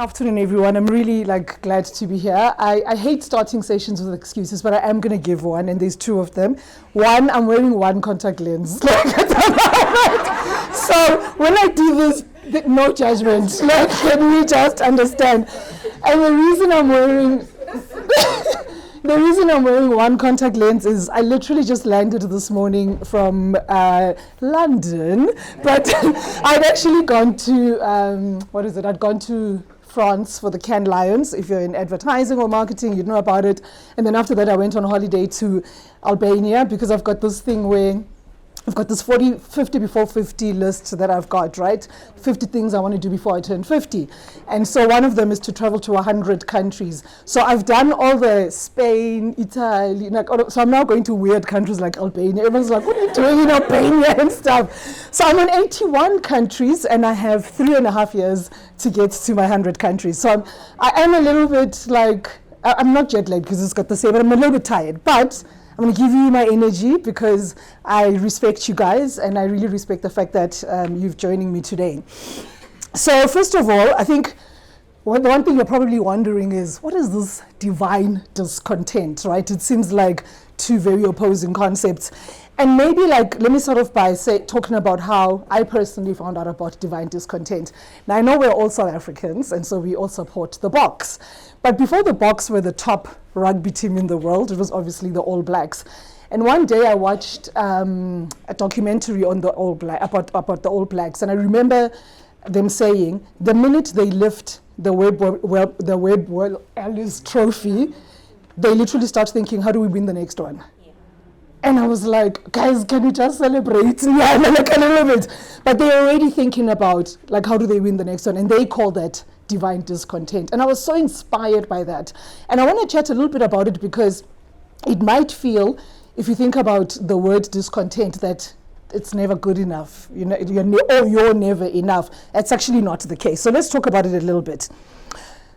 Afternoon, everyone. I'm really glad to be here. I hate starting sessions with excuses, but I am going to give one, and there's two of them. One, I'm wearing one contact lens. So when I do this, no judgment. Let me just understand. And the reason I'm wearing one contact lens is I literally just landed this morning from London, but I'd actually gone to I'd gone to France for the Cannes Lions. If you're in advertising or marketing, you'd know about it. And then after that, I went on holiday to Albania because I've got this thing where I've got this 50 before 50 list that I've got, right? 50 things I want to do before I turn 50. And so one of them is to travel to 100 countries. So I've done all the Spain, Italy, so I'm now going to weird countries like Albania. Everyone's like, what are you doing in Albania and stuff? So I'm in 81 countries and I have 3.5 years to get to my 100 countries. So I am a little bit I'm not jet lagged because it's got the same, but I'm a little bit tired. But I'm going to give you my energy because I respect you guys and I really respect the fact that you're joining me today. So first of all, I think the one thing you're probably wondering is, what is this divine discontent, right? It seems like two very opposing concepts. And maybe let me start off by talking about how I personally found out about divine discontent. Now I know we're all South Africans and so we all support the Boks. But before the Boks were the top rugby team in the world, it was obviously the All Blacks. And one day I watched a documentary on the about the All Blacks, and I remember them saying the minute they lift the YLS trophy, they literally start thinking, how do we win the next one? And I was like, guys, can we just celebrate? Yeah, a little bit. But they're already thinking about how do they win the next one, and they call that divine discontent. And I was so inspired by that. And I want to chat a little bit about it because it might feel, if you think about the word discontent, that it's never good enough. You're never enough. That's actually not the case. So let's talk about it a little bit.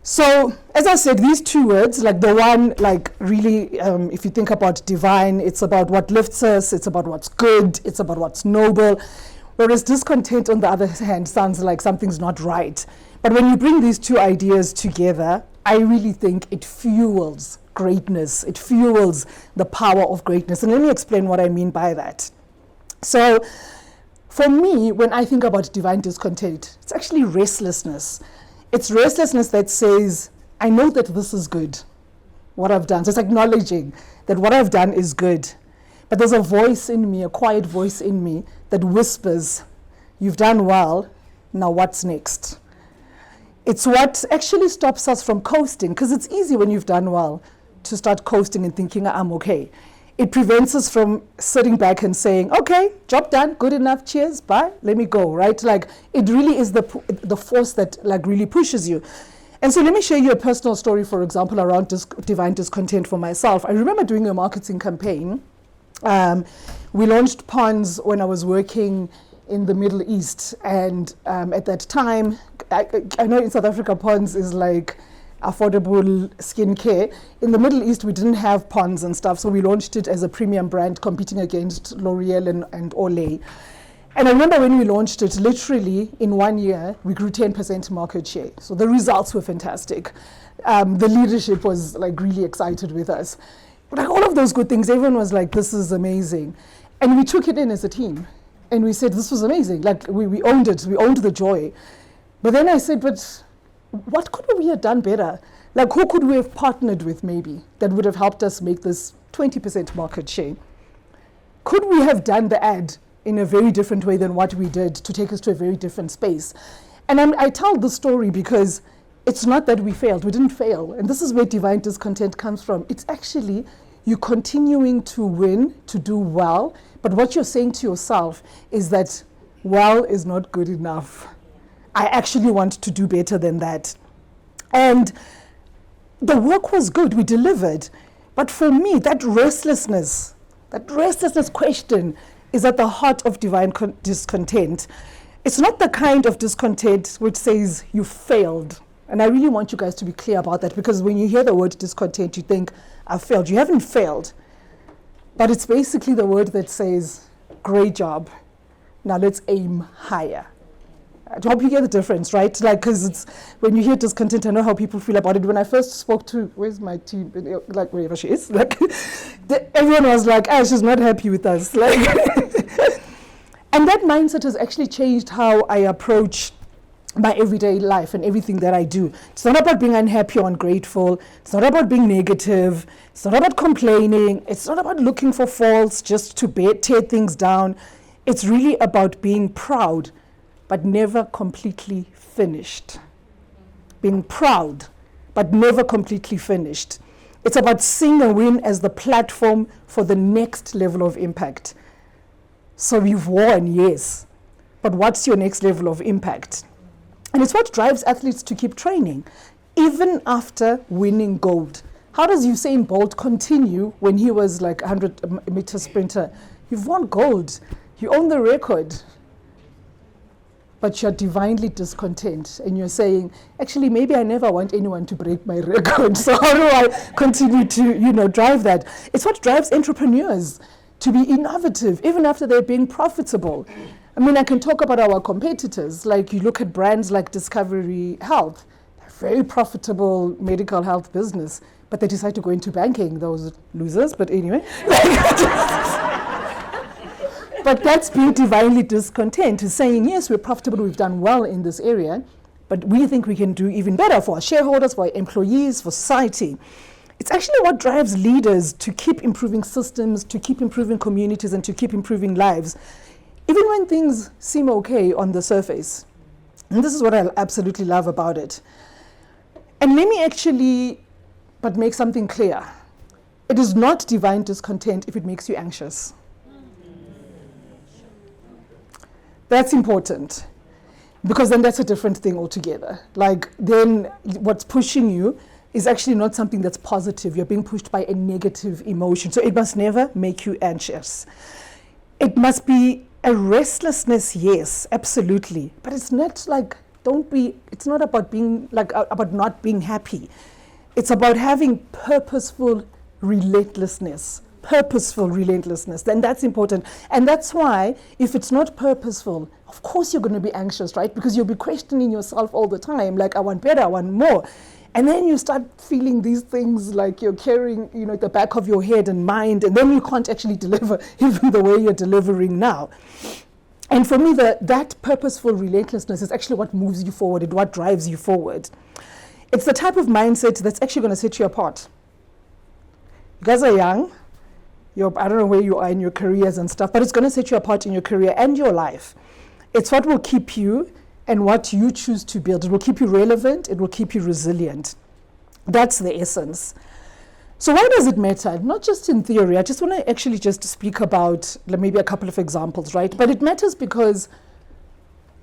So, as I said, these two words, the one, really, if you think about divine, it's about what lifts us, it's about what's good, it's about what's noble. Whereas discontent, on the other hand, sounds like something's not right. But when you bring these two ideas together, I really think it fuels greatness. It fuels the power of greatness. And let me explain what I mean by that. So, for me, when I think about divine discontent, it's actually restlessness. It's restlessness that says, I know that this is good, what I've done. So it's acknowledging that what I've done is good. But there's a voice in me, a quiet voice in me, that whispers, you've done well, now what's next? It's what actually stops us from coasting, because it's easy when you've done well to start coasting and thinking, I'm okay. It prevents us from sitting back and saying, okay, job done, good enough, cheers, bye, let me go, right? It really is the force that really pushes you. And so let me share you a personal story, for example, around divine discontent for myself. I remember doing a marketing campaign. We launched Ponds when I was working in the Middle East. And at that time, I know in South Africa, Ponds is affordable skincare. In the Middle East, we didn't have Ponds and stuff, so we launched it as a premium brand competing against L'Oreal and Olay. And I remember when we launched it, literally in 1 year, we grew 10% market share. So the results were fantastic. The leadership was really excited with us. All of those good things, everyone was like, this is amazing. And we took it in as a team. And we said, this was amazing. We owned it, we owned the joy. But then I said, but what could we have done better? Who could we have partnered with maybe that would have helped us make this 20% market share? Could we have done the ad in a very different way than what we did to take us to a very different space? And I tell this story because it's not that we failed. We didn't fail. And this is where divine discontent comes from. It's actually you continuing to win, to do well. But what you're saying to yourself is that well is not good enough. I actually want to do better than that. And the work was good, we delivered. But for me, that restlessness question is at the heart of divine discontent. It's not the kind of discontent which says you failed. And I really want you guys to be clear about that, because when you hear the word discontent, you think, I failed. You haven't failed. But it's basically the word that says, great job. Now let's aim higher. I hope you get the difference, right? Like, because it's when you hear discontent, I know how people feel about it. When I first spoke to, where's my team? Like, wherever she is, like, everyone was like, ah, she's not happy with us. Like, and that mindset has actually changed how I approach my everyday life and everything that I do. It's not about being unhappy or ungrateful. It's not about being negative. It's not about complaining. It's not about looking for faults just to tear things down. It's really about being proud, but never completely finished. Being proud, but never completely finished. It's about seeing a win as the platform for the next level of impact. So you've won, yes, but what's your next level of impact? And it's what drives athletes to keep training, even after winning gold. How does Usain Bolt continue when he was like a 100-meter sprinter? You've won gold. You own the record. But you're divinely discontent. And you're saying, actually, maybe I never want anyone to break my record. So how do I continue to, drive that? It's what drives entrepreneurs to be innovative, even after they're being profitable. I mean, I can talk about our competitors. Like, you look at brands like Discovery Health, they're very profitable medical health business, but they decide to go into banking, those losers, but anyway. But that's being divinely discontent, is saying, yes, we're profitable, we've done well in this area, but we think we can do even better for our shareholders, for our employees, for society. It's actually what drives leaders to keep improving systems, to keep improving communities, and to keep improving lives, even when things seem okay on the surface. And this is what I absolutely love about it. And let me actually make something clear. It is not divine discontent if it makes you anxious. That's important, because then that's a different thing altogether. Like, then what's pushing you is actually not something that's positive. You're being pushed by a negative emotion. So it must never make you anxious. It must be a restlessness, yes, absolutely. But it's not like, it's not about being about not being happy. It's about having purposeful relentlessness. Then that's important. And that's why, if it's not purposeful, of course you're going to be anxious, right? Because you'll be questioning yourself all the time, like, I want better, I want more. And then you start feeling these things like you're carrying, at the back of your head and mind, and then you can't actually deliver even the way you're delivering now. And for me, that purposeful relentlessness is actually what moves you forward and what drives you forward. It's the type of mindset that's actually going to set you apart. You guys are young. I don't know where you are in your careers and stuff, but it's going to set you apart in your career and your life. It's what will keep you and what you choose to build. It will keep you relevant. It will keep you resilient. That's the essence. So why does it matter? Not just in theory. I just want to actually just speak about maybe a couple of examples, right? But it matters because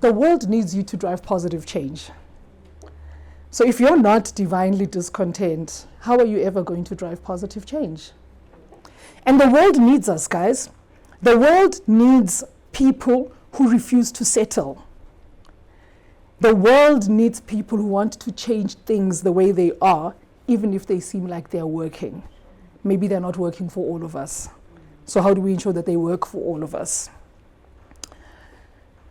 the world needs you to drive positive change. So if you're not divinely discontent, how are you ever going to drive positive change? And the world needs us, guys. The world needs people who refuse to settle. The world needs people who want to change things the way they are, even if they seem like they're working. Maybe they're not working for all of us. So how do we ensure that they work for all of us?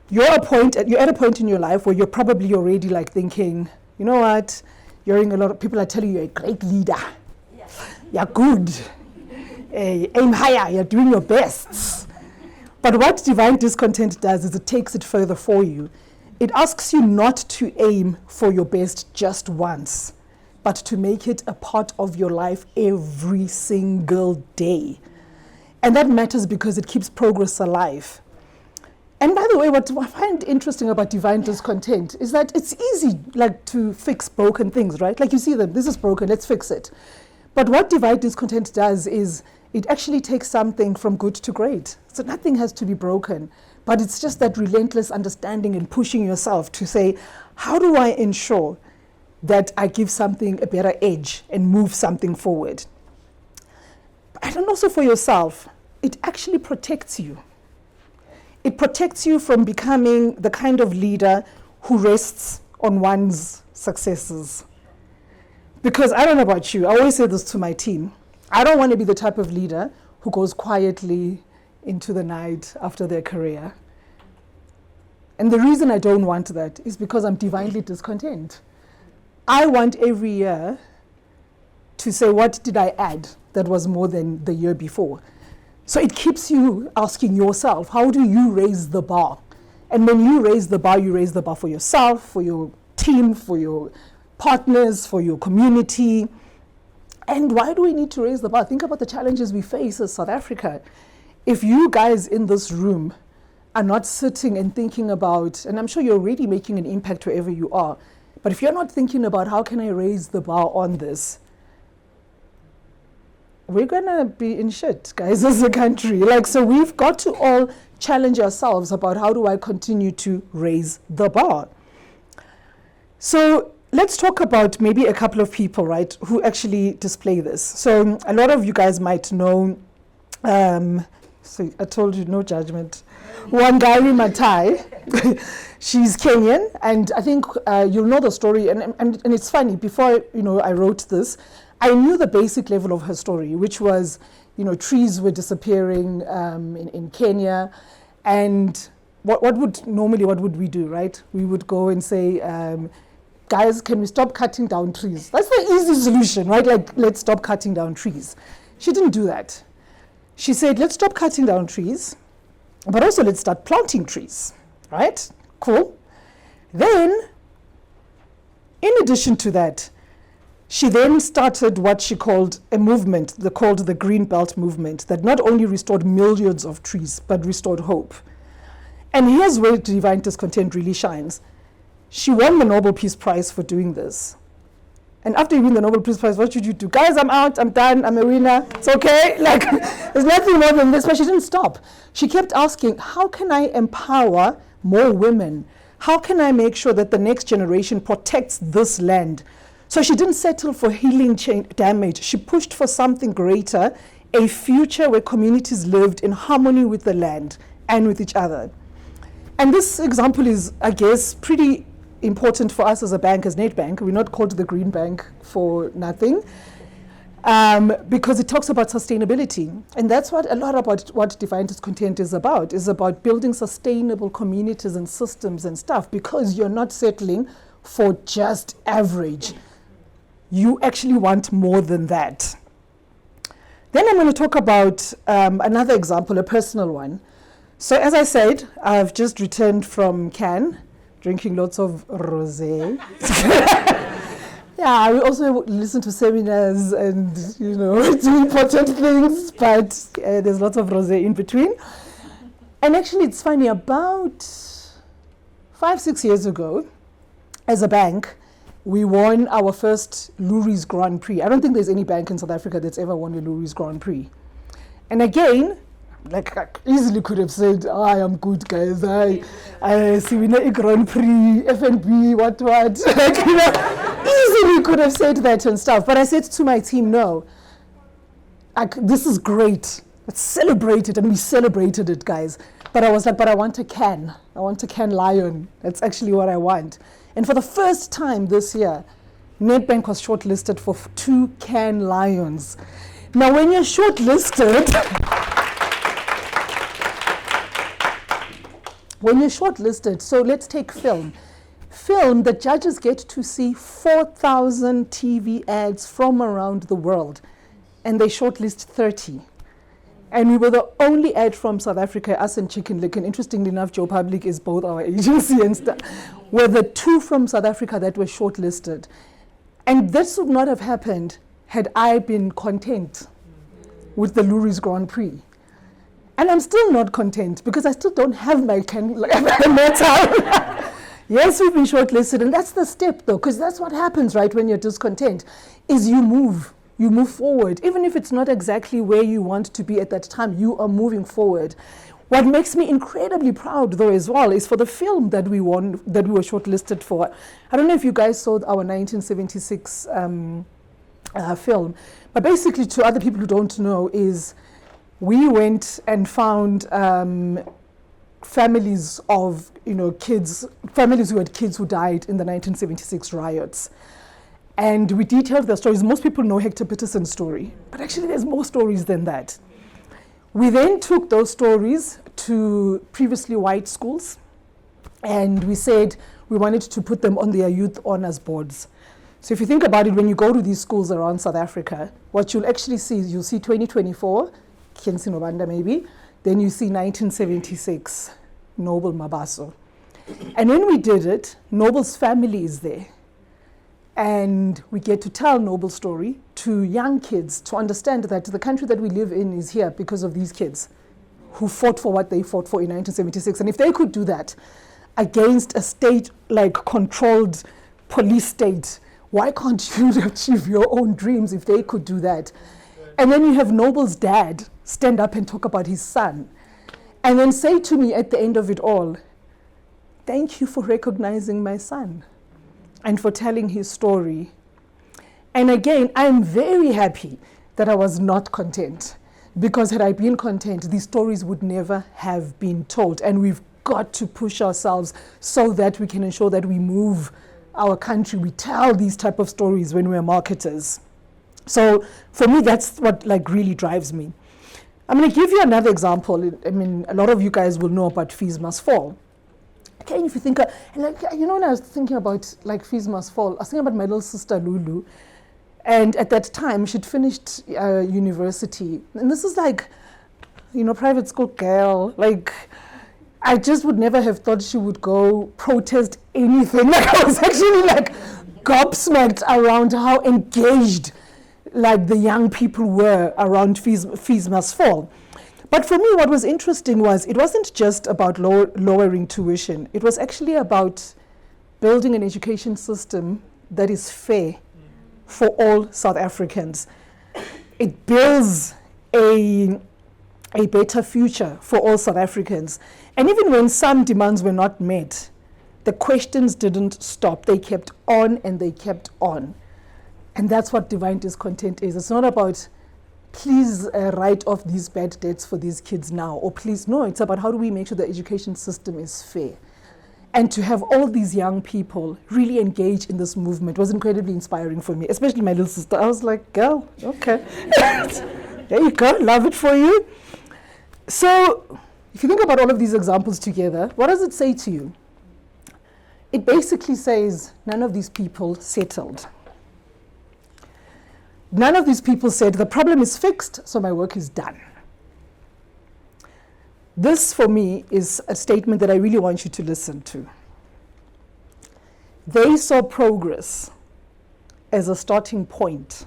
You're at a point in your life where you're probably already like thinking, you know what, you're hearing a lot of people are telling you you're a great leader. Yeah. You're good. Aim higher, you're doing your best. But what divine discontent does is it takes it further for you. It asks you not to aim for your best just once, but to make it a part of your life every single day. And that matters because it keeps progress alive. And by the way, what I find interesting about divine discontent is that it's easy to fix broken things, right? Like, you see them, this is broken, let's fix it. But what divine discontent does is it actually takes something from good to great. So nothing has to be broken, but it's just that relentless understanding and pushing yourself to say, how do I ensure that I give something a better edge and move something forward? And also for yourself, it actually protects you. It protects you from becoming the kind of leader who rests on one's successes. Because I don't know about you, I always say this to my team. I don't want to be the type of leader who goes quietly into the night after their career And the reason I don't want that is because I'm divinely discontent. I want every year to say, what did I add that was more than the year before? So it keeps you asking yourself, how do you raise the bar? And when you raise the bar for yourself, for your team, for your partners, for your community. And why do we need to raise the bar? Think about the challenges we face as South Africa. If you guys in this room are not sitting and thinking about, and I'm sure you're already making an impact wherever you are, but if you're not thinking about how can I raise the bar on this, we're gonna be in shit, guys, as a country. Like, so we've got to all challenge ourselves about how do I continue to raise the bar. So let's talk about maybe a couple of people, right, who actually display this. So a lot of you guys might know, so I told you, no judgment. Wangari Maathai, she's Kenyan, and I think you'll know the story, and it's funny, before I wrote this, I knew the basic level of her story, which was, trees were disappearing in Kenya, and what would we do, right? We would go and say, guys, can we stop cutting down trees? That's the easy solution, right? Like, let's stop cutting down trees. She didn't do that. She said, let's stop cutting down trees, but also let's start planting trees, right? Cool. Then, in addition to that, she then started what she called a movement, called the Green Belt movement, that not only restored millions of trees, but restored hope. And here's where divine discontent really shines. She won the Nobel Peace Prize for doing this. And after you win the Nobel Peace Prize, what should you do? Guys, I'm out, I'm done, I'm a winner, it's okay. Like, there's nothing more than this, but she didn't stop. She kept asking, how can I empower more women? How can I make sure that the next generation protects this land? So she didn't settle for healing damage. She pushed for something greater, a future where communities lived in harmony with the land and with each other. And this example is, I guess, pretty important for us as a bank, as Nedbank. We're not called the Green Bank for nothing, because it talks about sustainability. And that's what a lot about what divine discontent is about building sustainable communities and systems and stuff, because you're not settling for just average. You actually want more than that. Then I'm going to talk about another example, a personal one. So as I said, I've just returned from Cannes, drinking lots of rosé. Yeah, I also listen to seminars and, do important things, but there's lots of rosé in between. And actually, it's funny, about 5-6 years ago, as a bank, we won our first Lourdes Grand Prix. I don't think there's any bank in South Africa that's ever won a Lourdes Grand Prix. And again, like, I easily could have said, I am good, guys. I see we know a Grand Prix, F&B, what. Like, easily could have said that and stuff. But I said to my team, no, this is great. Let's celebrate it. And we celebrated it, guys. But I was like, but I want a can. I want a Cannes Lion. That's actually what I want. And for the first time this year, Nedbank was shortlisted for 2 Cannes Lions. Now, when you're shortlisted, so let's take film. Film, the judges get to see 4,000 TV ads from around the world, and they shortlist 30. And we were the only ad from South Africa, us and Chicken Lick, and interestingly enough, Joe Public is both our agency and stuff, were the 2 from South Africa that were shortlisted. And this would not have happened had I been content with the Lourdes Grand Prix. And I'm still not content because I still don't have my medal. Yes, we've been shortlisted, and that's the step though, because that's what happens, right, when you're discontent, is you move forward. Even if it's not exactly where you want to be at that time, you are moving forward. What makes me incredibly proud though as well is for the film that we won, that we were shortlisted for. I don't know if you guys saw our 1976 film, but basically, to other people who don't know, is we went and found families of families who had kids who died in the 1976 riots. And we detailed their stories. Most people know Hector Peterson's story, but actually there's more stories than that. We then took those stories to previously white schools And we said we wanted to put them on their youth honors boards. So if you think about it, when you go to these schools around South Africa, what you'll actually see is you'll see 2024, Khensani Nobanda maybe, then you see 1976, Noble Mabaso. And when we did it, Noble's family is there. And we get to tell Noble's story to young kids to understand that the country that we live in is here because of these kids who fought for what they fought for in 1976. And if they could do that against a state like controlled police state, why can't you achieve your own dreams if they could do that? And then you have Noble's dad stand up and talk about his son. And then say to me at the end of it all, thank you for recognizing my son and for telling his story. And again, I'm very happy that I was not content, because had I been content, these stories would never have been told. And we've got to push ourselves so that we can ensure that we move our country, we tell these type of stories when we're marketers. So for me, that's what like really drives me. I'm going to give you another example. I mean, a lot of you guys will know about Fees Must Fall. Okay, if you think, like, you know, when I was thinking about like Fees Must Fall, I was thinking about my little sister Lulu. And at that time, she'd finished university. And this is like, you know, private school girl, like, I just would never have thought she would go protest anything. Like, I was actually like gobsmacked around how engaged like the young people were around Fees Must Fall. But for me, what was interesting was it wasn't just about lowering tuition. It was actually about building an education system that is fair for all South Africans. It builds a better future for all South Africans. And even when some demands were not met, the questions didn't stop. They kept on and they kept on. And that's what divine discontent is. It's not about, please write off these bad debts for these kids now, or please, no, it's about how do we make sure the education system is fair. And to have all these young people really engage in this movement was incredibly inspiring for me, especially my little sister. I was like, girl, okay. There you go, love it for you. So if you think about all of these examples together, what does it say to you? It basically says none of these people settled. None of these people said, the problem is fixed, so my work is done. This, for me, is a statement that I really want you to listen to. They saw progress as a starting point,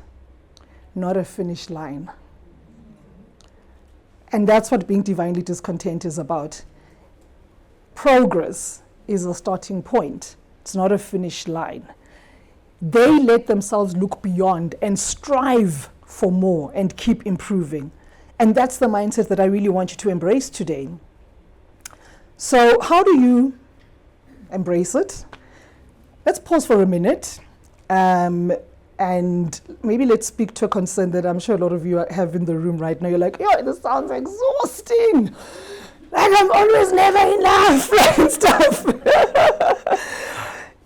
not a finish line. And that's what being divinely discontent is about. Progress is a starting point. It's not a finish line. They let themselves look beyond and strive for more and keep improving. And that's the mindset that I really want you to embrace today. So how do you embrace it? Let's pause for a minute. And maybe let's speak to a concern that I'm sure a lot of you have in the room right now. You're like, yo, this sounds exhausting. Like I'm always never enough and stuff.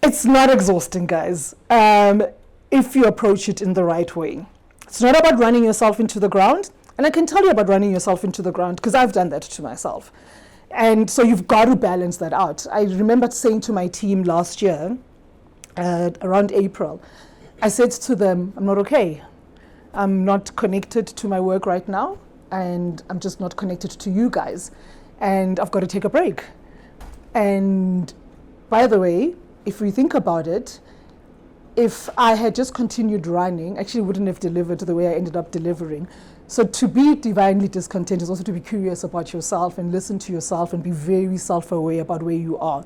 It's not exhausting, guys, if you approach it in the right way. It's not about running yourself into the ground. And I can tell you about running yourself into the ground because I've done that to myself. And so you've got to balance that out. I remember saying to my team last year, around April, I said to them, I'm not okay. I'm not connected to my work right now, and I'm just not connected to you guys. And I've got to take a break. And by the way, if we think about it, if I had just continued running, I actually wouldn't have delivered the way I ended up delivering. So to be divinely discontent is also to be curious about yourself and listen to yourself and be very self-aware about where you are.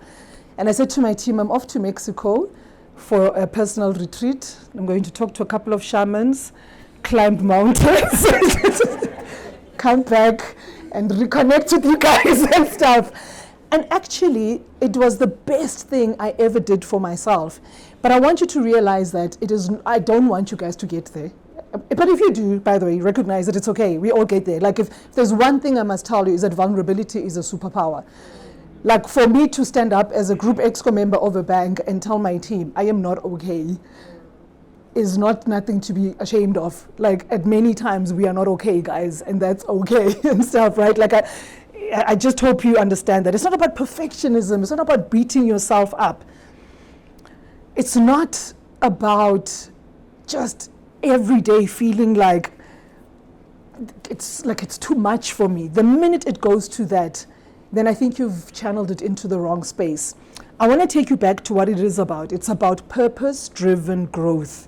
And I said to my team, I'm off to Mexico for a personal retreat. I'm going to talk to a couple of shamans, climb mountains, come back and reconnect with you guys and stuff. And actually, it was the best thing I ever did for myself. But I want you to realize that I don't want you guys to get there. But if you do, by the way, recognize that it's okay. We all get there. Like if there's one thing I must tell you is that vulnerability is a superpower. Like for me to stand up as a Group Exco member of a bank and tell my team, I am not okay, is not nothing to be ashamed of. Like at many times we are not okay, guys, and that's okay and stuff, right? Like I just hope you understand that. It's not about perfectionism. It's not about beating yourself up. It's not about just every day feeling like it's too much for me. The minute it goes to that, then I think you've channeled it into the wrong space. I want to take you back to what it is about. It's about purpose-driven growth.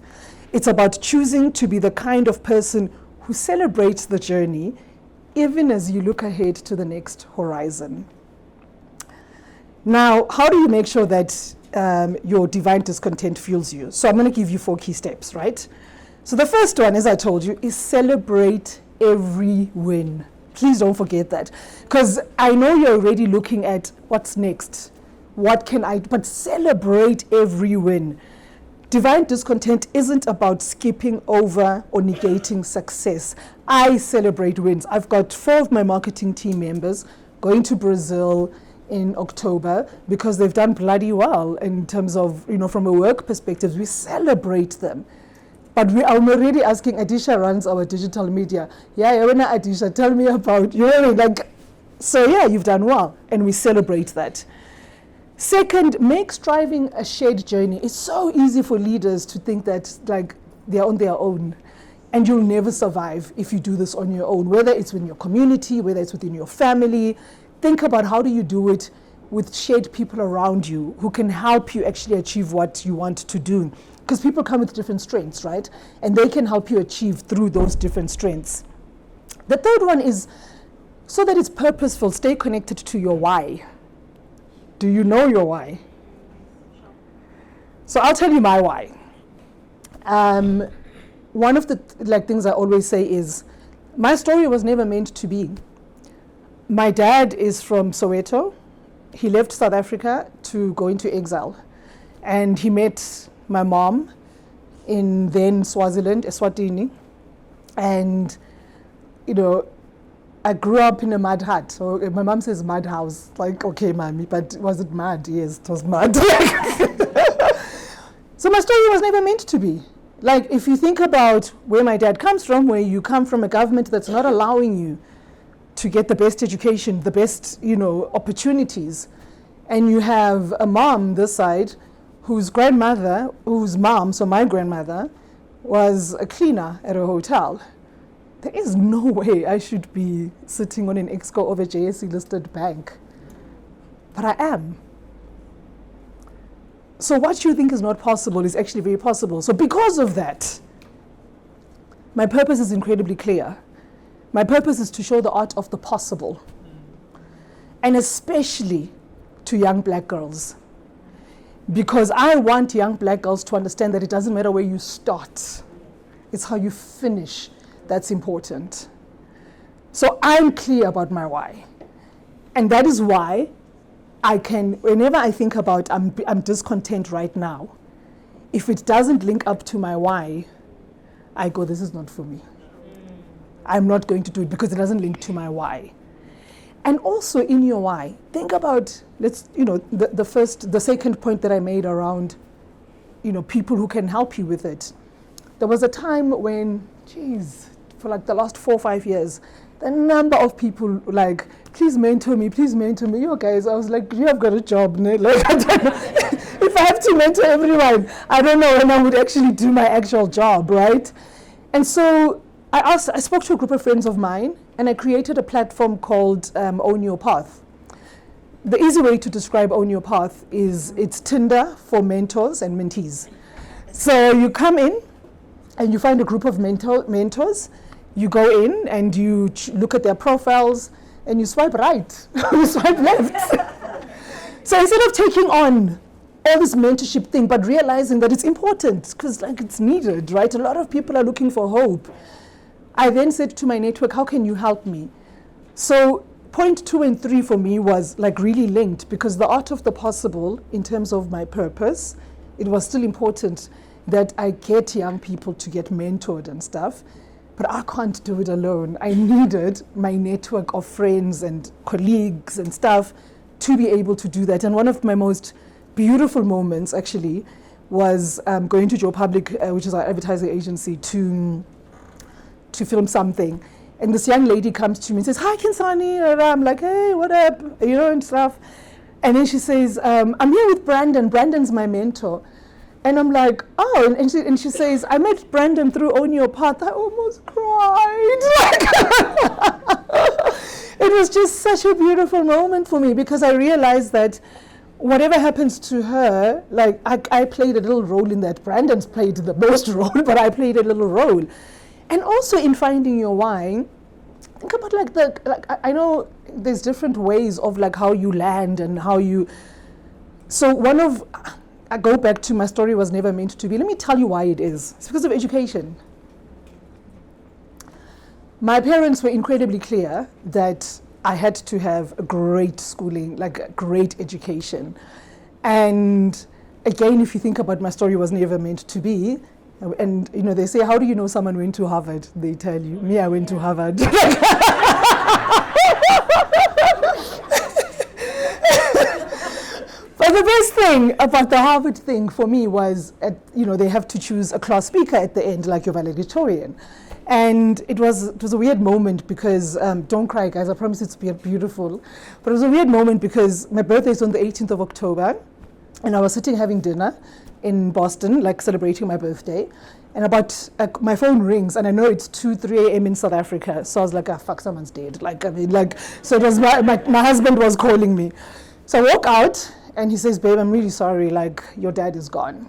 It's about choosing to be the kind of person who celebrates the journey, even as you look ahead to the next horizon. Now, how do you make sure that your divine discontent fuels you? So I'm going to give you 4 key steps, right? So the first one, as I told you, is celebrate every win. Please don't forget that. Because I know you're already looking at what's next. But celebrate every win. Divine discontent isn't about skipping over or negating success. I celebrate wins. I've got 4 of my marketing team members going to Brazil in October because they've done bloody well in terms of, from a work perspective, we celebrate them. But I'm already asking, Adisha runs our digital media. Yeah, Adisha, tell me about, so yeah, you've done well, and we celebrate that. Second, make striving a shared journey. It's so easy for leaders to think that they're on their own, and you'll never survive if you do this on your own, whether it's within your community, whether it's within your family. Think about how do you do it with shared people around you who can help you actually achieve what you want to do. Because people come with different strengths, right? And they can help you achieve through those different strengths. The third one is, so that it's purposeful, stay connected to your why. Do you know your why? So I'll tell you my why. One of the things I always say is, my story was never meant to be. My dad is from Soweto. He left South Africa to go into exile. And he met my mom in then Swaziland, Eswatini. And, I grew up in a mud hut. So my mom says mud house. Okay, mommy, but was it mud? Yes, it was mud. So my story was never meant to be. If you think about where my dad comes from, where you come from a government that's not allowing you to get the best education, the best, opportunities, and you have a mom this side whose mom, so my grandmother, was a cleaner at a hotel. There is no way I should be sitting on an exco of a JSE-listed bank. But I am. So what you think is not possible is actually very possible. So because of that, my purpose is incredibly clear. My purpose is to show the art of the possible. And especially to young black girls. Because I want young black girls to understand that it doesn't matter where you start. It's how you finish that's important. So I'm clear about my why. And that is why whenever I think about I'm discontent right now, if it doesn't link up to my why, I go, this is not for me. I'm not going to do it because it doesn't link to my why. And also in your why, think about, the second point that I made around, people who can help you with it. There was a time when, for the last 4 or 5 years, the number of people please mentor me. You guys, I was like, you have got a job, ne? I don't know. If I have to mentor everyone, I don't know when I would actually do my actual job, right? And so I spoke to a group of friends of mine, and I created a platform called Own Your Path. The easy way to describe Own Your Path is it's Tinder for mentors and mentees. So you come in, and you find a group of mentors. You go in, and you look at their profiles, and you swipe right, you swipe left. So instead of taking on all this mentorship thing, but realizing that it's important, because it's needed, right? A lot of people are looking for hope. I then said to my network, how can you help me? So point 2 and 3 for me was really linked, because the art of the possible, in terms of my purpose, it was still important that I get young people to get mentored and stuff, but I can't do it alone. I needed my network of friends and colleagues and stuff to be able to do that. And one of my most beautiful moments actually was going to Joe Public, which is our advertising agency, to film something. And this young lady comes to me and says, "Hi, Khensani." And I'm like, "Hey, what up?" And stuff. And then she says, "I'm here with Brandon. Brandon's my mentor." And I'm like, "Oh," and she says, "I met Brandon through Own Your Path." I almost cried. It was just such a beautiful moment for me, because I realized that whatever happens to her, like I played a little role in that. Brandon's played the most role, but I played a little role. And also in finding your why, think about I know there's different ways of like how you land and how you, so I go back to my story was never meant to be. Let me tell you why it is. It's because of education. My parents were incredibly clear that I had to have a great schooling, like a great education. And again, if you think about my story was never meant to be, and they say, how do you know someone went to Harvard? They tell you, me, I went to Harvard. But the best thing about the Harvard thing for me was, they have to choose a class speaker at the end, like your valedictorian. And it was a weird moment because, don't cry guys, I promise it's beautiful. But it was a weird moment because my birthday is on the 18th of October, and I was sitting having dinner in Boston, like celebrating my birthday. And my phone rings, and I know it's 2-3 a.m. in South Africa. So I was like, fuck, someone's dead. So it was my husband was calling me. So I walk out, and he says, "Babe, I'm really sorry, your dad is gone."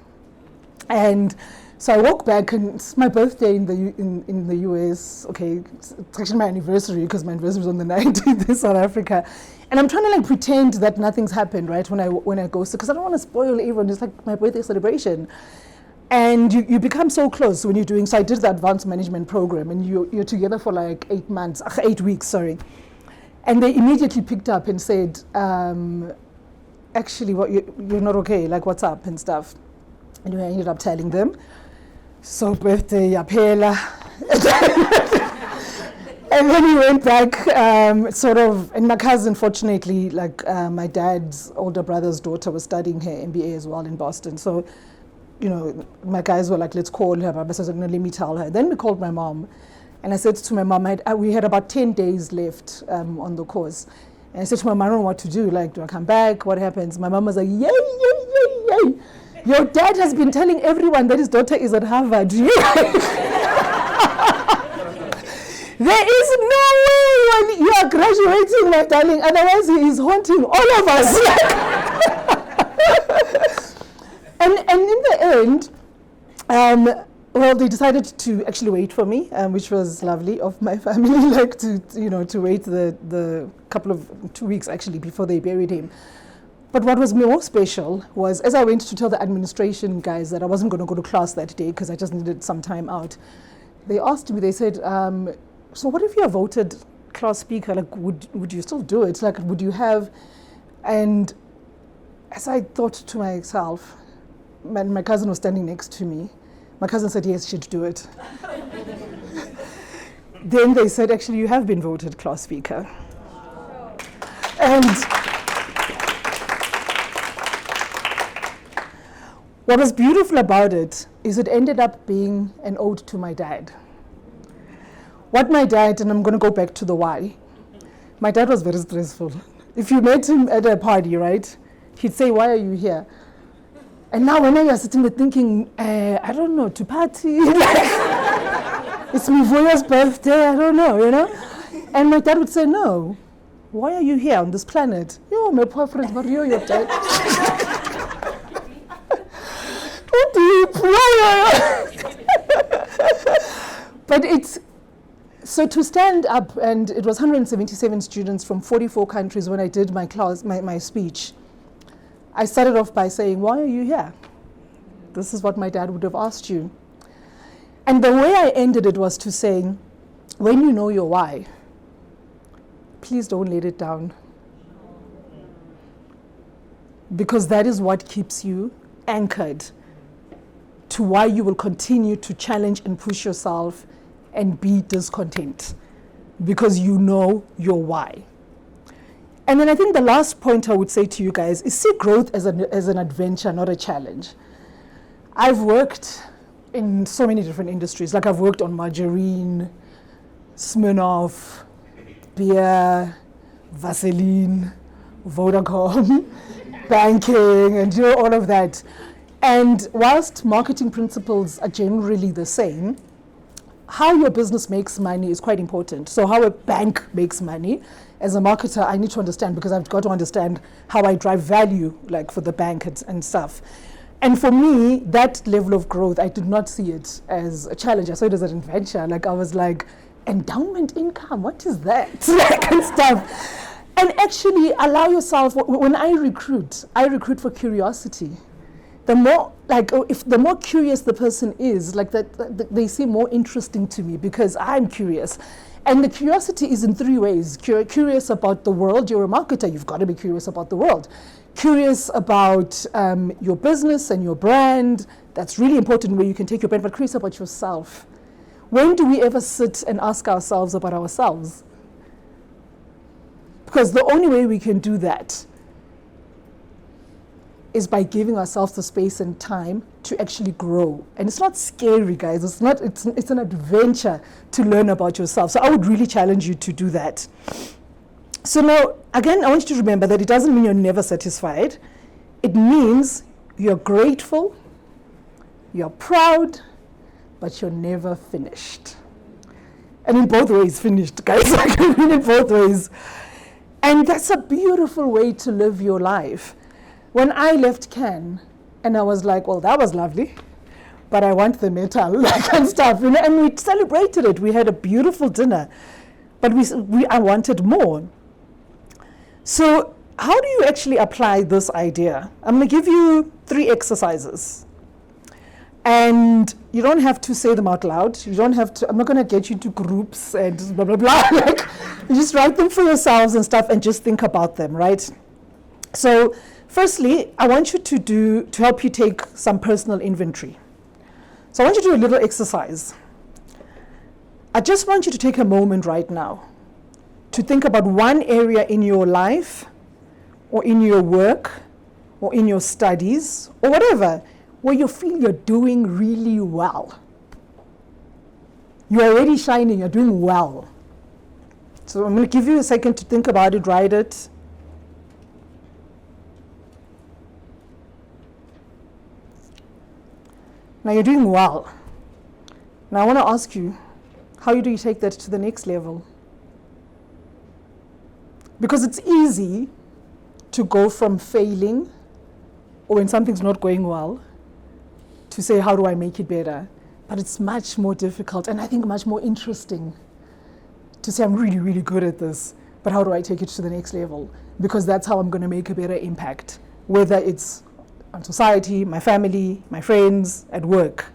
And so I walk back, and it's my birthday in the US. Okay, it's actually my anniversary, because my anniversary is on the 19th in South Africa. And I'm trying to pretend that nothing's happened, right, when I go, because I don't want to spoil everyone. It's like my birthday celebration. And you become so close when you're doing, so I did the advanced management program, and you're together for 8 weeks, sorry. And they immediately picked up and said, "Actually, you're not okay, what's up," and stuff. Anyway, I ended up telling them. So birthday, yapela. And then we went back, and my cousin, fortunately, my dad's older brother's daughter was studying her MBA as well in Boston. So, my guys were like, "Let's call her." But I said, "No, let me tell her." Then we called my mom, and I said to my mom, we had about 10 days left on the course. And I said to my mom, "I don't know what to do. Do I come back? What happens?" My mom was like, "Yay, yay, yay, yay. Your dad has been telling everyone that his daughter is at Harvard." There is no way when you are graduating, my darling, otherwise he is haunting all of us. And in the end, they decided to actually wait for me, which was lovely of my family, to wait the couple of 2 weeks actually before they buried him. But what was more special was, as I went to tell the administration guys that I wasn't going to go to class that day because I just needed some time out, they asked me, they said, "So what if you are voted class speaker? Would you still do it? Would you have?" And as I thought to myself, my cousin was standing next to me. My cousin said, "Yes, she'd do it." Then they said, "Actually, you have been voted class speaker." And what was beautiful about it is it ended up being an ode to my dad. What my dad, and I'm going to go back to the why, my dad was very stressful. If you met him at a party, right, he'd say, "Why are you here?" And now when I was sitting there thinking, I don't know, to party, it's Mivuya's birthday, I don't know, And my dad would say, "No, why are you here on this planet? You're my boyfriend, but you're your dad." But it's, so to stand up, and it was 177 students from 44 countries when I did my class, my speech. I started off by saying, "Why are you here?" This is what my dad would have asked you. And the way I ended it was to say, when you know your why, please don't let it down. Because that is what keeps you anchored to why you will continue to challenge and push yourself and be discontent, because you know your why. And then I think the last point I would say to you guys is see growth as an adventure, not a challenge. I've worked in so many different industries. I've worked on margarine, Smirnoff, beer, Vaseline, Vodacom, banking, and all of that. And whilst marketing principles are generally the same, how your business makes money is quite important. So how a bank makes money, as a marketer, I need to understand, because I've got to understand how I drive value, like for the bank and stuff. And for me, that level of growth, I did not see it as a challenge. I saw it as an adventure. Like I was like, endowment income, what is that? Like, and stuff. And actually allow yourself, when I recruit for curiosity. The more, like, if the more curious the person is, like that, they seem more interesting to me because I'm curious. And the curiosity is in three ways. Curious about the world. You're a marketer, you've got to be curious about the world. Curious about your business and your brand. That's really important where you can take your brand, but curious about yourself. When do we ever sit and ask ourselves about ourselves? Because the only way we can do that is by giving ourselves the space and time to actually grow. And it's not scary, guys. It's an adventure to learn about yourself. So I would really challenge you to do that. So now, again, I want you to remember that it doesn't mean you're never satisfied. It means you're grateful, you're proud, but you're never finished. And in both ways, finished, guys. I mean, in both ways. And that's a beautiful way to live your life. When I left Can, and I was like, well, that was lovely, but I want the medal, like, and stuff. And we celebrated it. We had a beautiful dinner, but I wanted more. So how do you actually apply this idea? I'm going to give you 3 exercises. And you don't have to say them out loud. You don't have to, I'm not going to get you into groups and blah, blah, blah. Like, you just write them for yourselves and stuff and just think about them, right? So firstly, I want you to help you take some personal inventory. So I want you to do a little exercise. I just want you to take a moment right now to think about one area in your life or in your work or in your studies or whatever where you feel you're doing really well. You're already shining, you're doing well. So I'm going to give you a second to think about it, write it. Now you're doing well. Now I want to ask you, how do you take that to the next level? Because it's easy to go from failing or when something's not going well to say, how do I make it better? But it's much more difficult and I think much more interesting to say, I'm really, really good at this, but how do I take it to the next level? Because that's how I'm going to make a better impact, whether it's on society, my family, my friends, at work.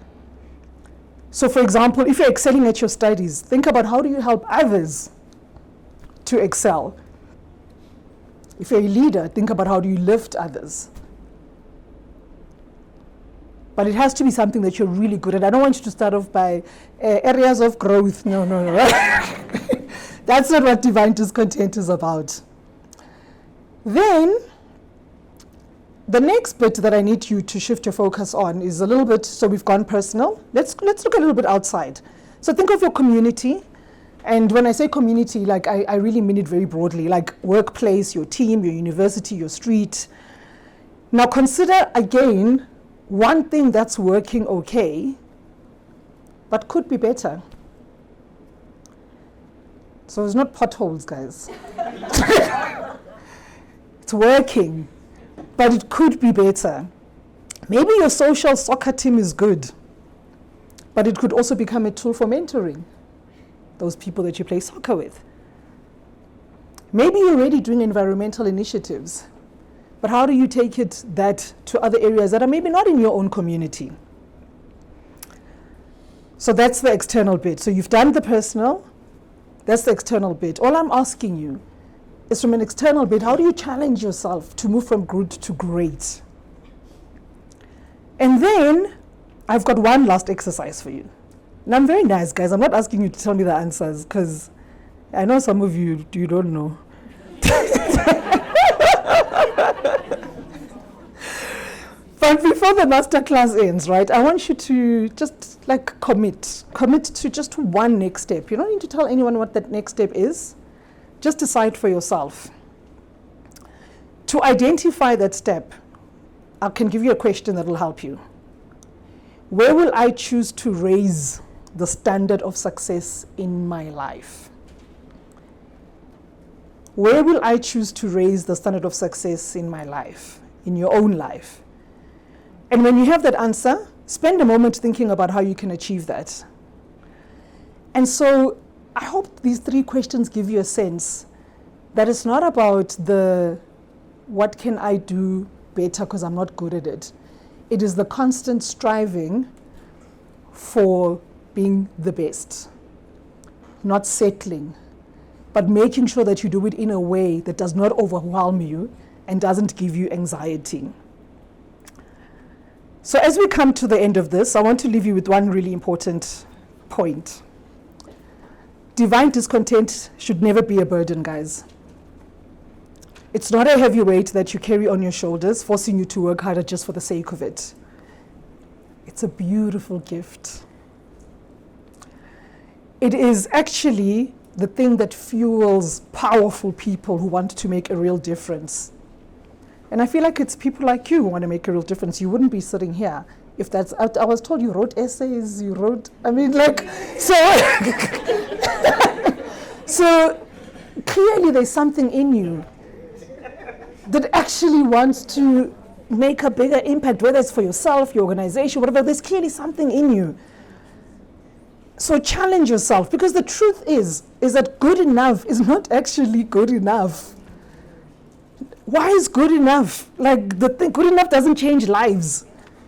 So for example, if you're excelling at your studies, think about how do you help others to excel. If you're a leader, think about how do you lift others. But it has to be something that you're really good at. I don't want you to start off by areas of growth. No. That's not what divine discontent is about. Then, the next bit that I need you to shift your focus on is a little bit, so we've gone personal. Let's look a little bit outside. So think of your community. And when I say community, like I really mean it very broadly, like workplace, your team, your university, your street. Now consider again, one thing that's working okay, but could be better. So it's not potholes, guys. It's working, but it could be better. Maybe your social soccer team is good, but it could also become a tool for mentoring those people that you play soccer with. Maybe you're already doing environmental initiatives, but how do you take that to other areas that are maybe not in your own community? So that's the external bit. So you've done the personal, that's the external bit. All I'm asking you is from an external bit, how do you challenge yourself to move from good to great? And then I've got one last exercise for you. And I'm very nice, guys. I'm not asking you to tell me the answers because I know some of you don't know. But before the masterclass ends, right, I want you to just like commit to just one next step. You don't need to tell anyone what that next step is. Just decide for yourself. To identify that step, I can give you a question that will help you. Where will I choose to raise the standard of success in my life? Where will I choose to raise the standard of success in my life, in your own life? And when you have that answer, spend a moment thinking about how you can achieve that. And so I hope these 3 questions give you a sense that it's not about what can I do better because I'm not good at it. It is the constant striving for being the best, not settling, but making sure that you do it in a way that does not overwhelm you and doesn't give you anxiety. So as we come to the end of this, I want to leave you with one really important point. Divine discontent should never be a burden, guys. It's not a heavy weight that you carry on your shoulders, forcing you to work harder just for the sake of it. It's a beautiful gift. It is actually the thing that fuels powerful people who want to make a real difference. And I feel like it's people like you who want to make a real difference. You wouldn't be sitting here if that's, I was told you wrote essays, so clearly there's something in you that actually wants to make a bigger impact, whether it's for yourself, your organization, whatever. There's clearly something in you. So challenge yourself, because the truth is that good enough is not actually good enough. Why is good enough? Good enough doesn't change lives.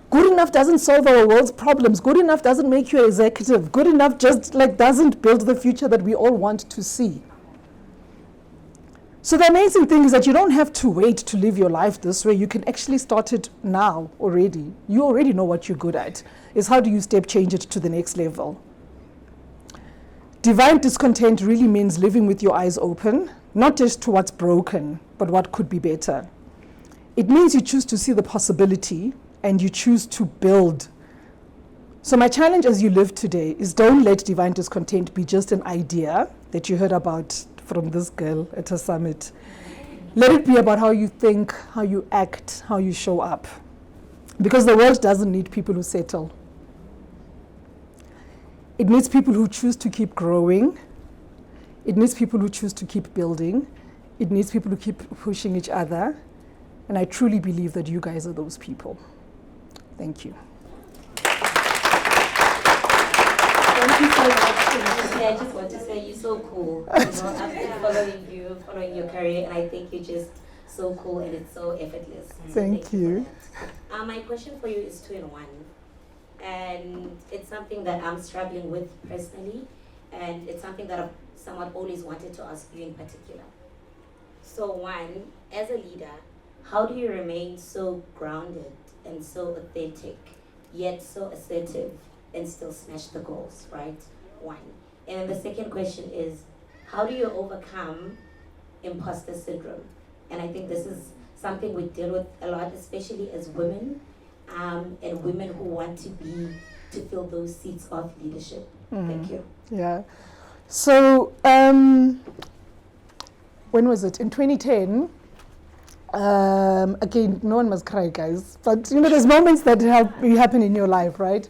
Good enough doesn't solve our world's problems. Good enough doesn't make you executive. Good enough just doesn't build the future that we all want to see. So the amazing thing is that you don't have to wait to live your life this way. You can actually start it now already. You already know what you're good at. It's how do you step change it to the next level. Divine discontent really means living with your eyes open, not just to what's broken, but what could be better. It means you choose to see the possibility and you choose to build. So my challenge as you live today is don't let divine discontent be just an idea that you heard about from this girl at a summit. Let it be about how you think, how you act, how you show up. Because the world doesn't need people who settle. It needs people who choose to keep growing. It needs people who choose to keep building. It needs people who keep pushing each other. And I truly believe that you guys are those people. Thank you. Thank you so much. I just want to say you're so cool. I've been following your career, and I think you're just so cool and it's so effortless. So thank you. My question for you is 2-in-1. And it's something that I'm struggling with personally, and it's something that I've somewhat always wanted to ask you in particular. So 1, as a leader, how do you remain so grounded and so authentic, yet so assertive, and still smash the goals, right? 1. And then the second question is, how do you overcome imposter syndrome? And I think this is something we deal with a lot, especially as women, and women who want to fill those seats of leadership. Thank you. Yeah. So, when was it? In 2010, again, no one must cry, guys, but there's moments that happen in your life, right?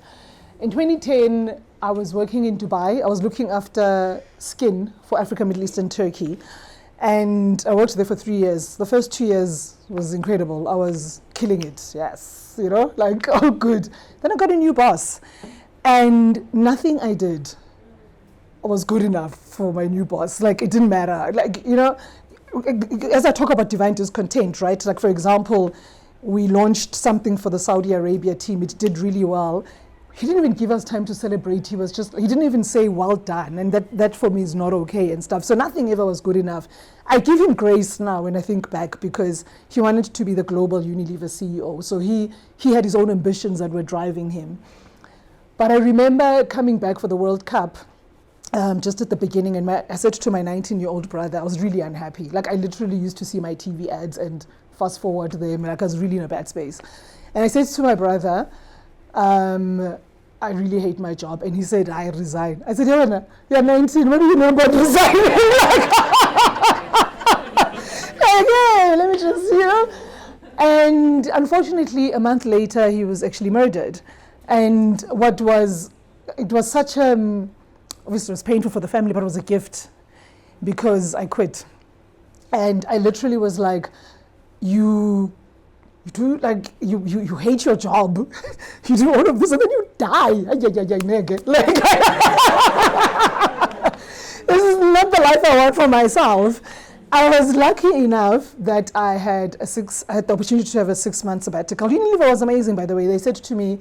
In 2010, I was working in Dubai. I was looking after skin for Africa, Middle East, and Turkey. And I worked there for 3 years. The first 2 years was incredible. I was killing it, yes, oh good. Then I got a new boss. And nothing I did was good enough for my new boss. It didn't matter. As I talk about divine discontent, right? For example, we launched something for the Saudi Arabia team. It did really well. He didn't even give us time to celebrate. He didn't even say, well done. And that for me is not okay and stuff. So nothing ever was good enough. I give him grace now when I think back, because he wanted to be the global Unilever CEO. So he had his own ambitions that were driving him. But I remember coming back for the World Cup, just at the beginning, and I said to my 19-year-old brother, I was really unhappy. Like, I literally used to see my TV ads and fast forward them, like I was really in a bad space. And I said to my brother, I really hate my job. And he said, I resign. I said, Joanna, you're 19, what do you know about resigning? Okay, let me just, And unfortunately, a month later, he was actually murdered. And it was such obviously it was painful for the family, but it was a gift because I quit. And I literally was like, you hate your job, you do all of this, and then you die. Like, this is not the life I want for myself. I was lucky enough that I had the opportunity to have a 6-month sabbatical. Unilever was amazing, by the way. They said to me,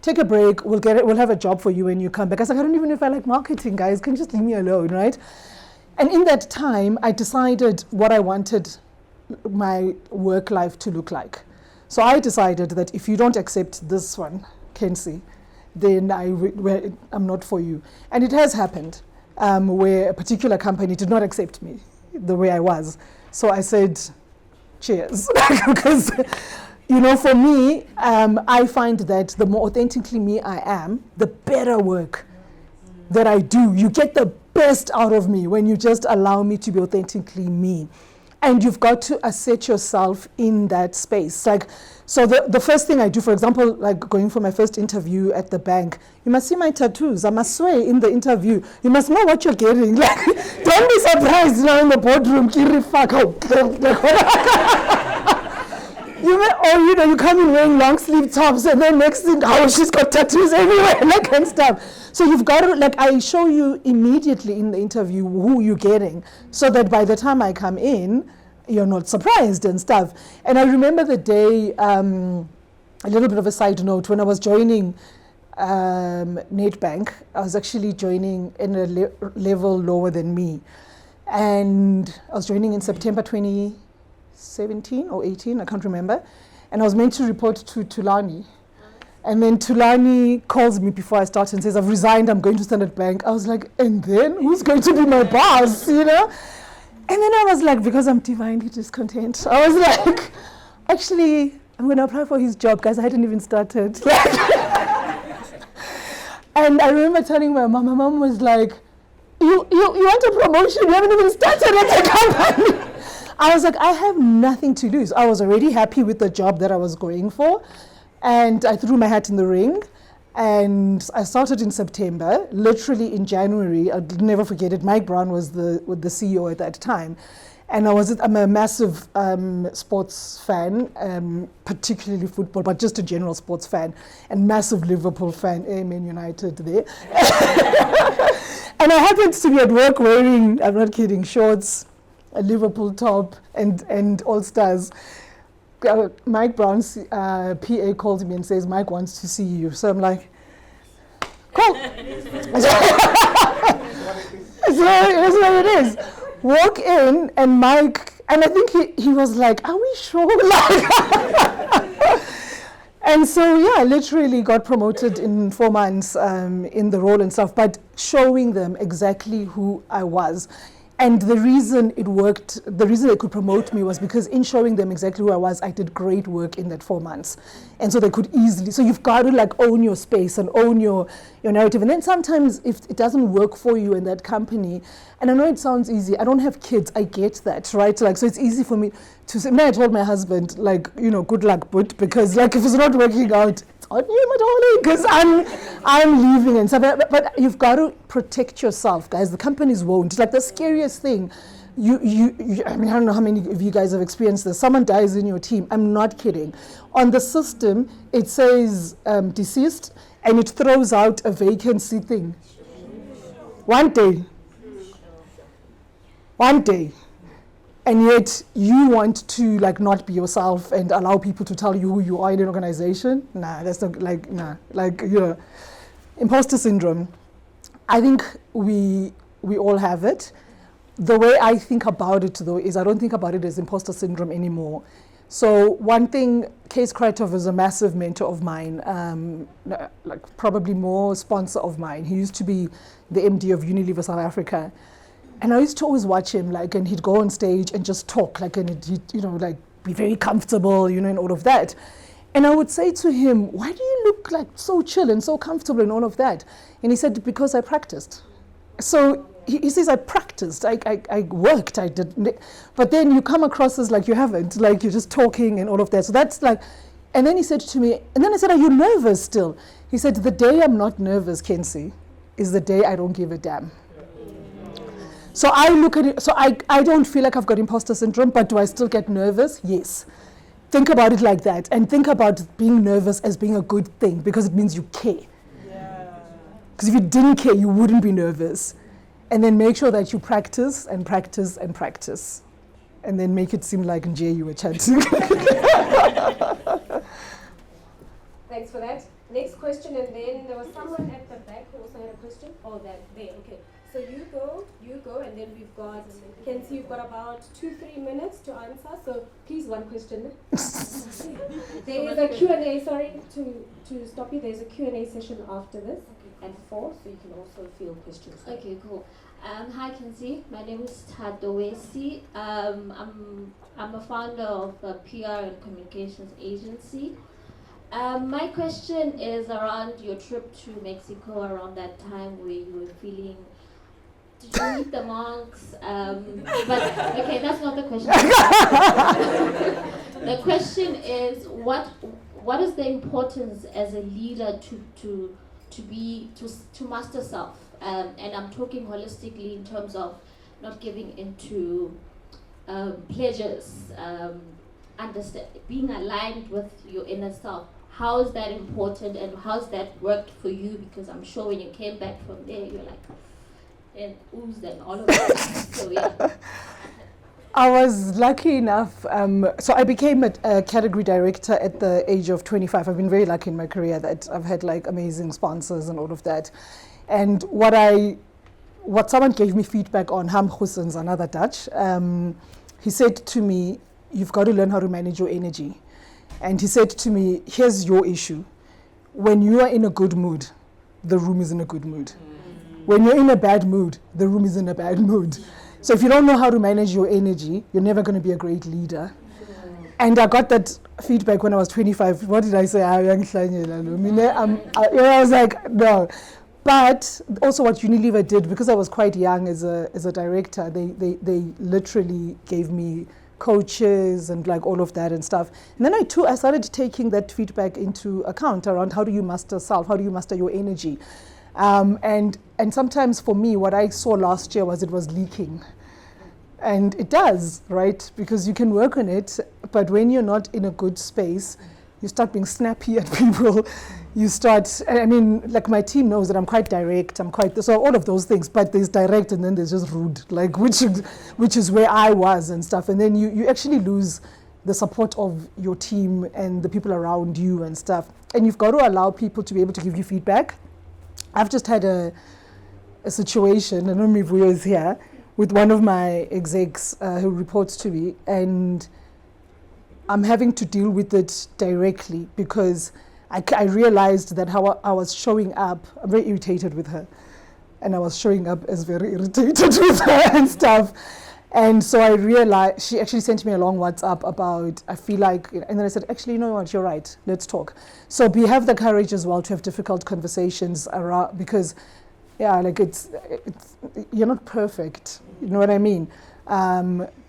take a break, we'll have a job for you when you come back. I was like, I don't even know if I like marketing, guys. Can you just leave me alone, right? And in that time, I decided what I wanted my work life to look like. So I decided that if you don't accept this one, Kensi, then I'm not for you. And it has happened where a particular company did not accept me the way I was. So I said, cheers. Because, for me, I find that the more authentically me I am, the better work that I do. You get the best out of me when you just allow me to be authentically me. And you've got to assert yourself in that space. Like, so the first thing I do, for example, like going for my first interview at the bank, you must see my tattoos. I must swear in the interview. You must know what you're getting. Like, don't be surprised now in the boardroom. You come in wearing long sleeve tops, and then next thing, she's got tattoos everywhere, and that kind of stuff. So you've got to, I show you immediately in the interview who you're getting, so that by the time I come in, you're not surprised and stuff. And I remember the day, a little bit of a side note, when I was joining Nedbank, I was actually joining in a level lower than me. And I was joining in September 2017 or 18, I can't remember. And I was meant to report to Tulani. And then Tulani calls me before I start and says, I've resigned, I'm going to Standard Bank. I was like, and then who's going to be my boss, And then I was like, because I'm divinely discontent, I was like, actually, I'm going to apply for his job, guys. I hadn't even started. And I remember telling my mom was like, you want a promotion? You haven't even started at the company. I was like, I have nothing to lose. I was already happy with the job that I was going for. And I threw my hat in the ring, and I started in September. Literally in January, I'll never forget it, Mike Brown was the CEO at that time. And I'm a massive sports fan, particularly football, but just a general sports fan, and massive Liverpool fan, Amen United there. And I happened to be at work wearing, I'm not kidding, shorts, a Liverpool top, and All Stars. Mike Brown's PA calls me and says, Mike wants to see you. So I'm like, cool. So here's what it is. Walk in, and Mike, and I think he was like, are we sure? And so, yeah, I literally got promoted in 4 months in the role and stuff, but showing them exactly who I was. And the reason it worked, the reason they could promote me was because in showing them exactly who I was, I did great work in that 4 months. And so they could easily, so you've got to own your space and own your narrative. And then sometimes if it doesn't work for you in that company, and I know it sounds easy, I don't have kids, I get that, right? So it's easy for me to say, I told my husband, good luck, but because if it's not working out, on you, my darling, because I'm leaving and stuff. But you've got to protect yourself, guys. The companies won't. It's like the scariest thing. I don't know how many of you guys have experienced this. Someone dies in your team. I'm not kidding. On the system, it says deceased, and it throws out a vacancy thing. One day. And yet you want to not be yourself and allow people to tell you who you are in an organization. Nah, that's not imposter syndrome. I think we all have it. The way I think about it though is I don't think about it as imposter syndrome anymore. So one thing, Case Kratov is a massive mentor of mine, like probably more sponsor of mine. He used to be the MD of Unilever South Africa. And I used to always watch him, like, and he'd go on stage and just talk, like, and he'd, you know, like, be very comfortable, you know, and all of that. And I would say to him, why do you look like so chill and so comfortable and all of that? And he said, because I practiced. So he says, I practiced, I worked, I did. But then you come across as like you haven't, like you're just talking and all of that. So that's like, and then he said to me, and then I said, are you nervous still? He said, the day I'm not nervous, Kensi, is the day I don't give a damn. So I look at it, so I don't feel like I've got imposter syndrome, but do I still get nervous? Yes. Think about it like that, and think about being nervous as being a good thing, because it means you care. Because if you didn't care, you wouldn't be nervous. And then make sure that you practice and practice and practice. And then make it seem like Njay you were chatting. Thanks for that. Next question, and then there was someone at the back who also had a question. Oh, that there, okay. So you go, and then we've got, Kensi, you've got about 2-3 minutes to answer. So please, one question. There is a Q&A, sorry to stop you. There's a Q&A session after this at 4, so you can also field questions. Okay, cool. Hi, Kensi. My name is Tadowesi. I'm a founder of a PR and communications agency. My question is around your trip to Mexico around that time where you were feeling. Did you meet the monks? But okay, that's not the question. The question is, what is the importance as a leader to master self? And I'm talking holistically in terms of not giving into pleasures, being aligned with your inner self. How is that important, and how's that worked for you? Because I'm sure when you came back from there, you're like, and oozed and all of that. So yeah. I was lucky enough, so I became a category director at the age of 25. I've been very lucky in my career that I've had like amazing sponsors and all of that. And what someone gave me feedback on, Ham Hussen's another Dutch, he said to me, you've got to learn how to manage your energy. And he said to me, here's your issue. When you are in a good mood, the room is in a good mood. When you're in a bad mood, the room is in a bad mood. So if you don't know how to manage your energy, you're never going to be a great leader. And I got that feedback when I was 25. What did I say? I was like, no. But also what Unilever did, because I was quite young as a director, they literally gave me coaches and like all of that and stuff. And then I started taking that feedback into account around how do you master self, how do you master your energy. And sometimes for me, what I saw last year was it was leaking. And it does, right? Because you can work on it, but when you're not in a good space, you start being snappy at people. You start, I mean, like my team knows that I'm quite direct, so all of those things, but there's direct and then there's just rude, like which is where I was and stuff. And then you actually lose the support of your team and the people around you and stuff. And you've got to allow people to be able to give you feedback. I've just had a situation, I don't know if we was here, with one of my execs who reports to me, and I'm having to deal with it directly because I realized that how I was showing up, I'm very irritated with her, and I was showing up as very irritated with her and stuff. And so I realized, she actually sent me a long WhatsApp about, I feel like, and then I said, actually, you know what, you're right, let's talk. So we have the courage as well to have difficult conversations around, because, yeah, like it's you're not perfect, you know what I mean?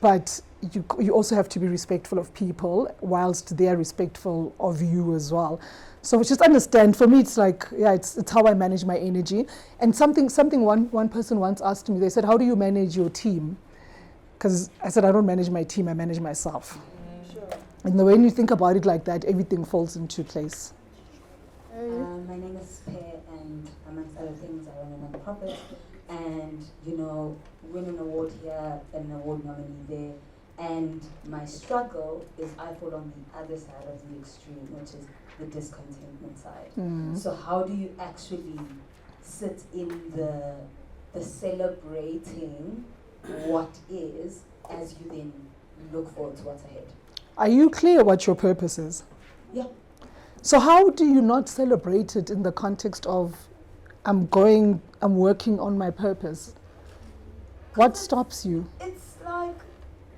But you also have to be respectful of people whilst they are respectful of you as well. So just understand, for me, it's like, yeah, it's how I manage my energy. And something one person once asked me, they said, how do you manage your team? Because I said, I don't manage my team, I manage myself. Sure. And when you think about it like that, everything falls into place. My name is Pear, and amongst other things, I run a non-profit. And, you know, win an award here and an award nominee there. And my struggle is I fall on the other side of the extreme, which is the discontentment side. So how do you actually sit in the celebrating what is, as you then look forward to what's ahead? Are you clear what your purpose is? Yeah. So how do you not celebrate it in the context of, I'm working on my purpose? What stops you? It's like,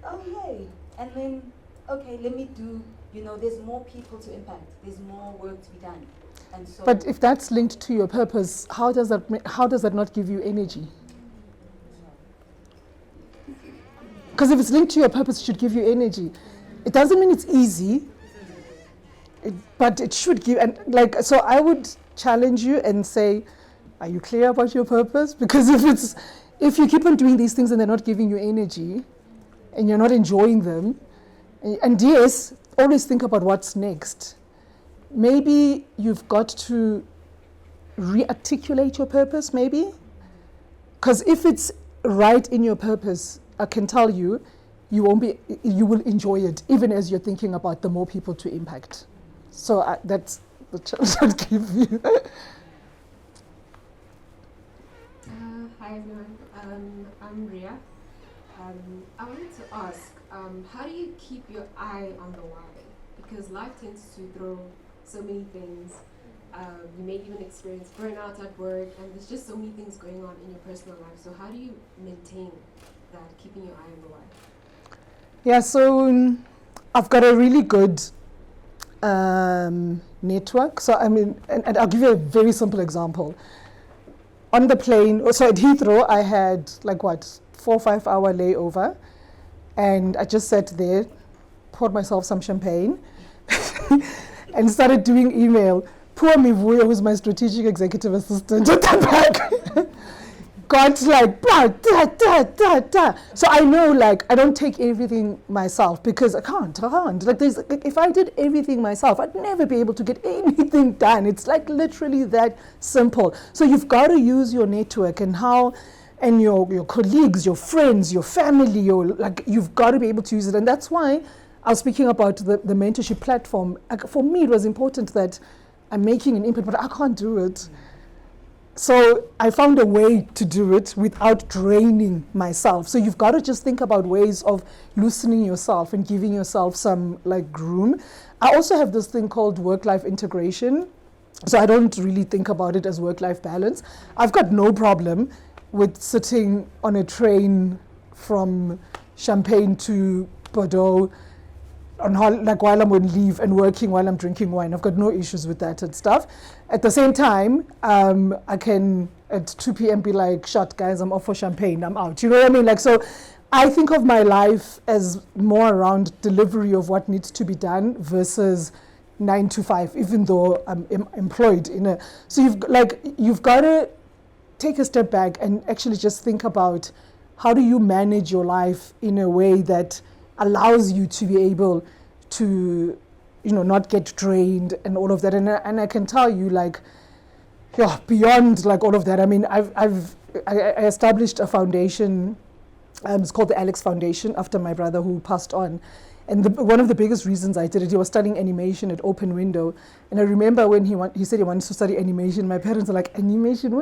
oh yay, and then, okay, let me do, there's more people to impact, there's more work to be done. And so, But if that's linked to your purpose, how does that not give you energy? Because if it's linked to your purpose, it should give you energy. It doesn't mean it's easy, but it should give. And so I would challenge you and say, are you clear about your purpose? Because if you keep on doing these things and they're not giving you energy, and you're not enjoying them, and yes, always think about what's next. Maybe you've got to re-articulate your purpose, maybe. Because if it's right in your purpose, I can tell you, you will enjoy it, even as you're thinking about the more people to impact. So that's the challenge I'd give you. Hi everyone, I'm Ria. I wanted to ask, how do you keep your eye on the why? Because life tends to throw so many things. You may even experience burnout at work, and there's just so many things going on in your personal life. So how do you maintain that, keeping your eye on the why? Yeah, so I've got a really good network. So and I'll give you a very simple example. On the plane, so at Heathrow, I had 4 or 5 hour layover, and I just sat there, poured myself some champagne, and started doing email. Poor Mivuyo, who's my strategic executive assistant at the back, got blah, da, da, da, da. So I know, I don't take everything myself because I can't. If I did everything myself, I'd never be able to get anything done. It's literally that simple. So you've got to use your network and your colleagues, your friends, your family, you've got to be able to use it. And that's why I was speaking about the mentorship platform. For me, it was important that I'm making an impact, but I can't do it. So I found a way to do it without draining myself. So you've got to just think about ways of loosening yourself and giving yourself some room. I also have this thing called work-life integration. So I don't really think about it as work-life balance. I've got no problem with sitting on a train from Champagne to Bordeaux while I'm on leave and working while I'm drinking wine. I've got no issues with that and stuff. At the same time, I can at 2 p.m. be shut guys, I'm off for champagne, I'm out. You know what I mean? So I think of my life as more around delivery of what needs to be done versus 9 to 5, even though I'm employed in a. So you've got to take a step back and actually just think about how do you manage your life in a way that allows you to be able to, not get drained and all of that. And I can tell you, beyond all of that. I mean, I established a foundation. It's called the Alex Foundation after my brother who passed on. And one of the biggest reasons I did it, he was studying animation at Open Window. And I remember when he said he wanted to study animation, my parents were like, animation?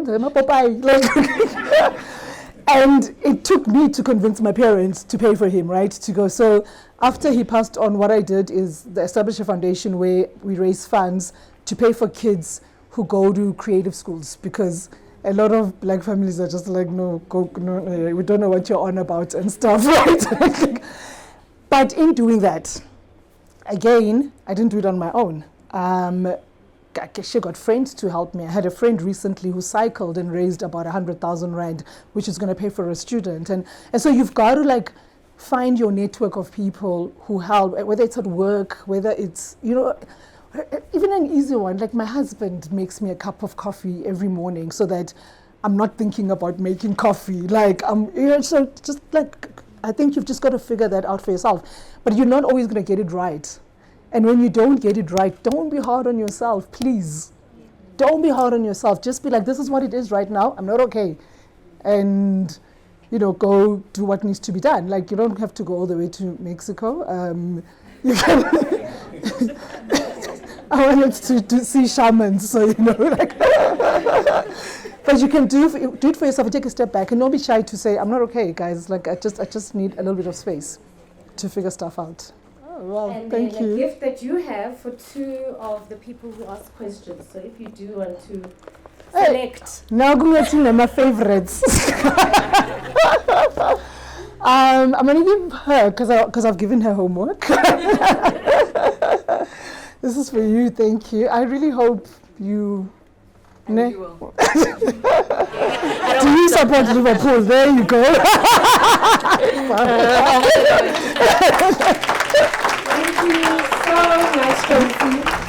And it took me to convince my parents to pay for him, right, to go. So after he passed on, what I did is establish a foundation where we raise funds to pay for kids who go to creative schools, because a lot of black families are just no, we don't know what you're on about and stuff, right? But in doing that, again, I didn't do it on my own. I actually got friends to help me. I had a friend recently who cycled and raised about 100,000 rand, which is going to pay for a student. And so you've got to find your network of people who help, whether it's at work, whether it's, even an easy one. My husband makes me a cup of coffee every morning so that I'm not thinking about making coffee. So just I think you've just got to figure that out for yourself. But you're not always going to get it right. And when you don't get it right, don't be hard on yourself, please. Don't be hard on yourself. Just be this is what it is right now. I'm not okay. And, go do what needs to be done. You don't have to go all the way to Mexico. You can I wanted to see shamans, so, But you can do it for yourself and take a step back and don't be shy to say, I'm not okay, guys. I just need a little bit of space to figure stuff out. Well, And thank then a you. gift that you have for two of the people who ask questions. So if you do want to select. Now I'm my favorites. I'm gonna give her because I've given her homework. This is for you. Thank you. I really hope you. You will. Do you support Liverpool? There you go. Thank you so much, Khensani.